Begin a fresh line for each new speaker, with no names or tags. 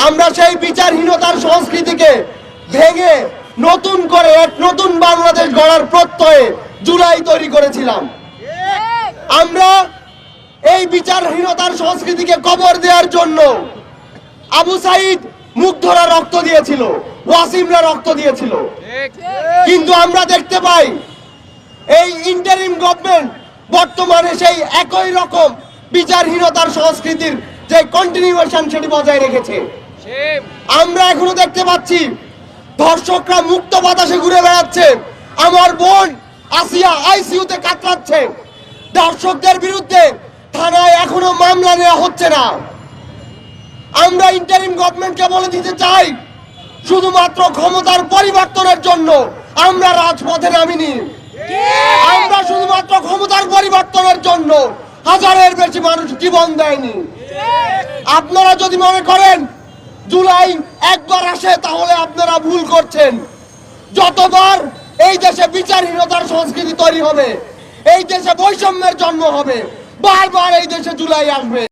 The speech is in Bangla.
আমরা সেই বিচারহীনতার সংস্কৃতিকে ভেঙে নতুন করে এক নতুন বাংলাদেশ গড়ার প্রত্যয়ে জুলাই তৈরি করেছিলাম। আমরা এই বিচারহীনতার সংস্কৃতিকে কবর দেওয়ার জন্য আবু সাইদ মুগ্ধরা রক্ত দিয়েছিল, ওয়াসিমরা রক্ত দিয়েছিল, কিন্তু আমরা দেখতে পাই এই ইন্টারিম গভর্নমেন্ট বর্তমানে সেই একই রকম বিচারহীনতার সংস্কৃতির যে কন্টিনিউয়েশন সেটি বজায় রেখেছে। আমরা এখনো দেখতে পাচ্ছি ধর্ষকরা মুক্ত বাতাসে ঘুরে বেড়াচ্ছে, আমার বোন আসিয়া আইসিইউতে কাতরাচ্ছে, ধর্ষকদের বিরুদ্ধে থানায় এখনো মামলা নেওয়া হচ্ছে না। আমরা ইন্টারিম গভর্নমেন্টকে বলে দিতে চাই, শুধুমাত্র ক্ষমতার পরিবর্তনের জন্য আমরা রাজপথে নামিনি। আমরা শুধুমাত্র ক্ষমতার পরিবর্তনের জন্য হাজারের বেশি মানুষ জীবন দেয়নি। আপনারা যদি মনে করেন জুলাই একবার আসে তাহলে আপনারা ভুল করছেন। যতবার এই দেশে বিচারহীনতার সংস্কৃতি তৈরি হবে, এই দেশে বৈষম্যের জন্ম হবে, বারবার এই দেশে জুলাই আসবে।